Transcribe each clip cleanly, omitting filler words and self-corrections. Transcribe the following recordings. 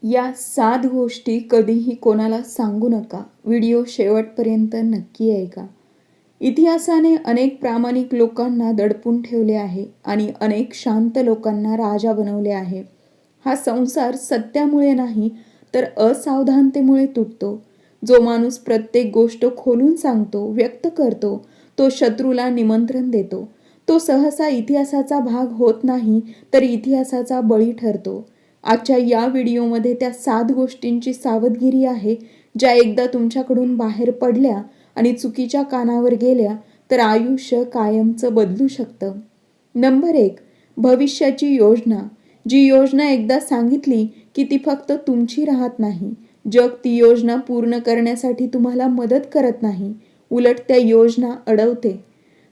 या 7 गोष्टी कधीही कोणाला सांगू नका. व्हिडिओ शेवटपर्यंत नक्की ऐका. इतिहासाने अनेक प्रामाणिक लोकांना दडपून ठेवले आहे आणि अनेक शांत लोकांना राजा बनवले आहे. हा संसार सत्यामुळे नाही तर असावधानतेमुळे तुटतो. जो माणूस प्रत्येक गोष्ट खोलून सांगतो, व्यक्त करतो, तो शत्रूला निमंत्रण देतो. तो सहसा इतिहासाचा भाग होत नाही तर इतिहासाचा बळी ठरतो. आजच्या या व्हिडिओमध्ये त्या 7 गोष्टींची सावधगिरी आहे, ज्या एकदा तुमच्याकडून बाहेर पडल्या आणि चुकीच्या कानावर गेल्या तर आयुष्य कायमचं बदलू शकतं. नंबर 1. भविष्याची योजना. जी योजना एकदा सांगितली की ती फक्त तुमची राहत नाही. जग ती योजना पूर्ण करण्यासाठी तुम्हाला मदत करत नाही, उलट त्या योजना अडवते.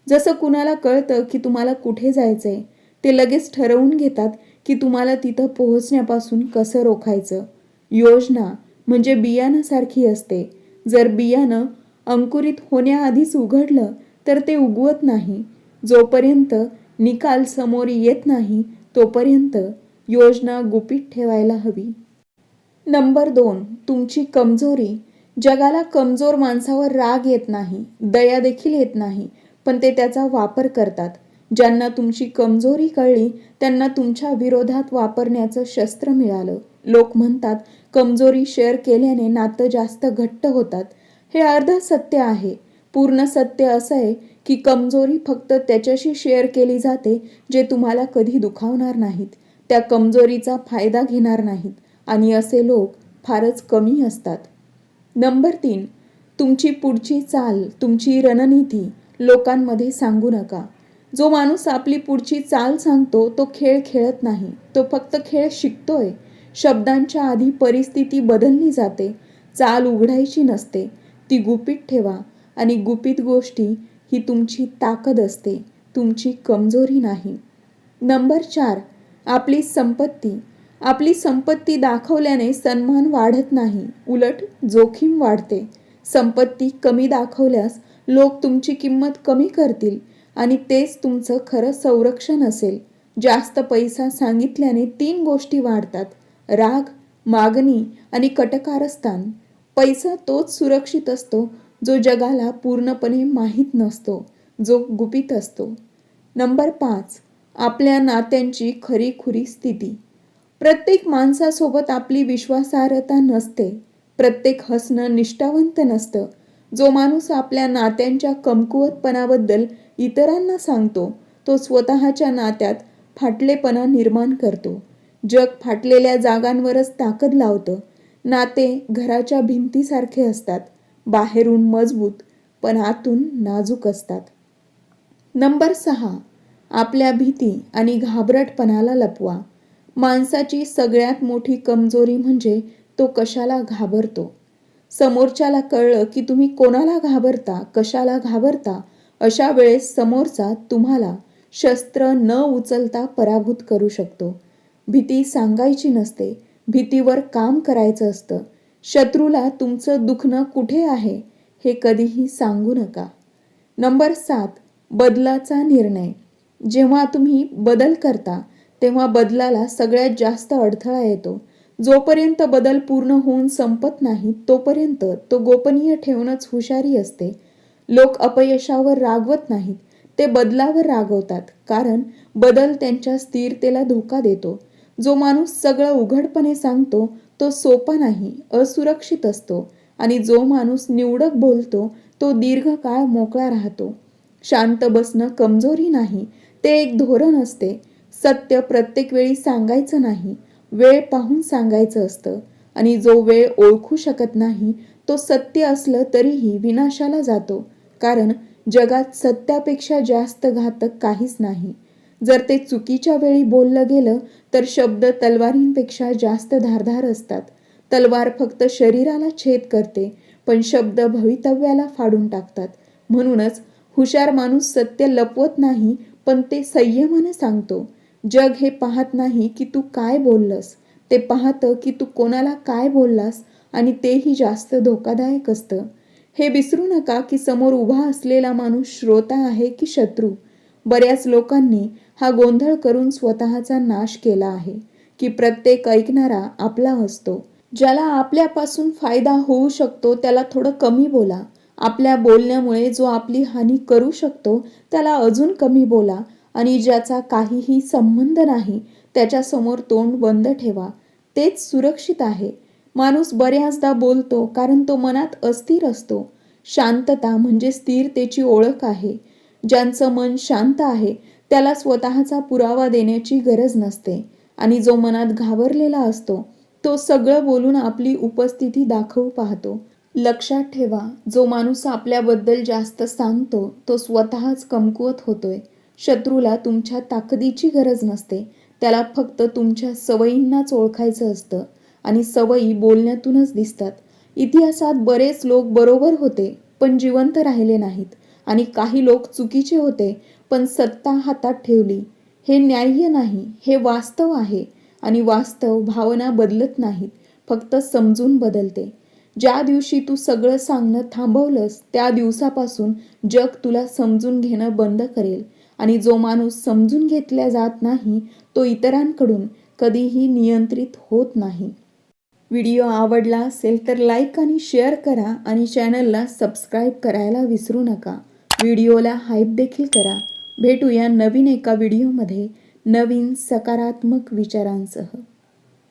जसं कुणाला कळतं की तुम्हाला कुठे जायचंय, ते लगेच ठरवून घेतात की तुम्हाला तिथं पोहोचण्यापासून कसं रोखायचं. योजना म्हणजे बियाणासारखी असते. जर बियाणं अंकुरित होण्याआधीच उघडलं तर ते उगवत नाही. जोपर्यंत निकाल समोर येत नाही तोपर्यंत योजना गुपित ठेवायला हवी. नंबर 2. तुमची कमजोरी. जगाला कमजोर माणसावर राग येत नाही, दया देखील येत नाही, पण ते त्याचा वापर करतात. ज्यांना तुमची कमजोरी कळली त्यांना तुमच्या विरोधात वापरण्याचं शस्त्र मिळालं. लोक म्हणतात कमजोरी शेअर केल्याने नातं जास्त घट्ट होतात. हे अर्ध सत्य आहे. पूर्ण सत्य असं आहे की कमजोरी फक्त त्याच्याशी शेअर केली जाते जे तुम्हाला कधी दुखावणार नाहीत, त्या कमजोरीचा फायदा घेणार नाहीत, आणि असे लोक फारच कमी असतात. नंबर 3. तुमची पुढची चाल, तुमची रणनीती लोकांमध्ये सांगू नका. जो माणूस आपली पुढची चाल सांगतो तो खेळ खेळत नाही, तो फक्त खेळ शिकतोय. शब्दांच्या आधी परिस्थिती बदलली जाते. चाल उघडायची नसते, ती गुपित ठेवा. आणि गुपित गोष्टी ही तुमची ताकद असते, तुमची कमजोरी नाही. नंबर 4. आपली संपत्ती. आपली संपत्ती दाखवल्याने सन्मान वाढत नाही, उलट जोखीम वाढते. संपत्ती कमी दाखवल्यास लोक तुमची किंमत कमी करतील आणि तेच तुमचं खरं संरक्षण असेल. जास्त पैसा सांगितल्याने 3 गोष्टी वाढतात: राग, मागणी आणि कटकारस्थान. पैसा तोच सुरक्षित असतो जो जगाला पूर्णपणे माहीत नसतो, जो गुपित असतो. नंबर 5. आपल्या नात्यांची खरीखुरी स्थिती. प्रत्येक माणसासोबत आपली विश्वासार्हता नसते. प्रत्येक हसणं निष्ठावंत नसतं. जो माणूस आपल्या नात्यांच्या कमकुवतपणाबद्दल इतरांना सांगतो तो स्वतःच्या नात्यात फाटलेपणा निर्माण करतो. जग फाटलेल्या जागांवरच ताकद लावतं. नाते घराच्या भिंतीसारखे असतात, बाहेरून मजबूत पण आतून नाजूक असतात. नंबर 6. आपल्या भीती आणि घाबरटपणाला लपवा. माणसाची सगळ्यात मोठी कमजोरी म्हणजे तो कशाला घाबरतो. समोरच्याला कळलं की तुम्ही कोणाला घाबरता, कशाला घाबरता, अशा वेळेस समोरचा तुम्हाला शस्त्र न उचलता पराभूत करू शकतो. भीती सांगायची नसते, भीतीवर काम करायचं असतं. शत्रूला तुमचं दुखणं कुठे आहे हे कधीही सांगू नका. नंबर 7. बदलाचा निर्णय. जेव्हा तुम्ही बदल करता तेव्हा बदलाला सगळ्यात जास्त अडथळा येतो. जोपर्यंत बदल पूर्ण होऊन संपत नाही तोपर्यंत तो गोपनीय ठेवणंच हुशारी असते. लोक अपयशावर रागवत नाहीत, ते बदलावर रागवतात, कारण बदल त्यांच्या स्थिरतेला धोका देतो. जो माणूस सगळं उघडपणे सांगतो तो सोपा नाही, असुरक्षित असतो. आणि जो माणूस निवडक बोलतो तो दीर्घकाळ मोकळा राहतो. शांत बसणं कमजोरी नाही, ते एक धोरण असते. सत्य प्रत्येक वेळी सांगायचं नाही, वेळ पाहून सांगायचं असतं. आणि जो वेळ ओळखू शकत नाही तो सत्य असलं तरीही विनाशाला जातो, कारण जगात सत्यापेक्षा जास्त घातक काहीच नाही. जर ते चुकीच्या वेळी बोललं गेलं तर शब्द तलवारींपेक्षा जास्त धारदार असतात. तलवार फक्त शरीराला छेद करते, पण शब्द भवितव्याला फाडून टाकतात. म्हणूनच हुशार माणूस सत्य लपवत नाही, पण ते संयमाने सांगतो. जग हे पाहत नाही की तू काय बोललंस, ते पाहतं की तू कोणाला काय बोललास, आणि तेही जास्त धोकादायक असतं. हे विसरू नका की समोर उभा असलेला माणूस श्रोता आहे की शत्रू. बऱ्याच लोकांनी हा गोंधळ करून स्वतःचा नाश केला आहे. की प्रत्येक ऐकणारा आपला असतो. ज्याला आपल्यापासून फायदा होऊ शकतो त्याला थोडं कमी बोला. आपल्या बोलण्यामुळे जो आपली हानी करू शकतो त्याला अजून कमी बोला आणि ज्याचा काहीही संबंध नाही त्याच्यासमोर तोंड बंद ठेवा. तेच सुरक्षित आहे. माणूस बऱ्याचदा बोलतो कारण तो मनात अस्थिर असतो. शांतता म्हणजे स्थिरतेची ओळख आहे. ज्यांचं मन शांत आहे त्याला स्वतःचा पुरावा देण्याची गरज नसते आणि जो मनात घाबरलेला असतो तो सगळं बोलून आपली उपस्थिती दाखवू पाहतो. लक्षात ठेवा, जो माणूस आपल्याबद्दल जास्त सांगतो तो स्वतःच कमकुवत होतोय. शत्रूला तुमच्या ताकदीची गरज नसते. त्याला फक्त तुमच्या सवयींनाच ओळखायचं असतं आणि सवयी बोलण्यातूनच दिसतात. इतिहासात बरेच लोक बरोबर होते पण जिवंत राहिले नाहीत आणि काही लोक चुकीचे होते पण सत्ता हातात ठेवली. हे न्याय्य नाही, हे वास्तव आहे आणि वास्तव भावना बदलत नाहीत, फक्त समजून बदलते. ज्या दिवशी तू सगळं सांगणं थांबवलंस त्या दिवसापासून जग तुला समजून घेणं बंद करेल आणि जो माणूस समजून घेतला जात नाही तो इतरांकडून कधीही नियंत्रित होत नाही. व्हिडिओ आवडला असेल तर लाईक आणि शेअर करा आणि चॅनलला सबस्क्राईब करायला विसरू नका. व्हिडिओला हाईप देखील करा. भेटूया नवीन एका व्हिडिओमध्ये नवीन सकारात्मक विचारांसह.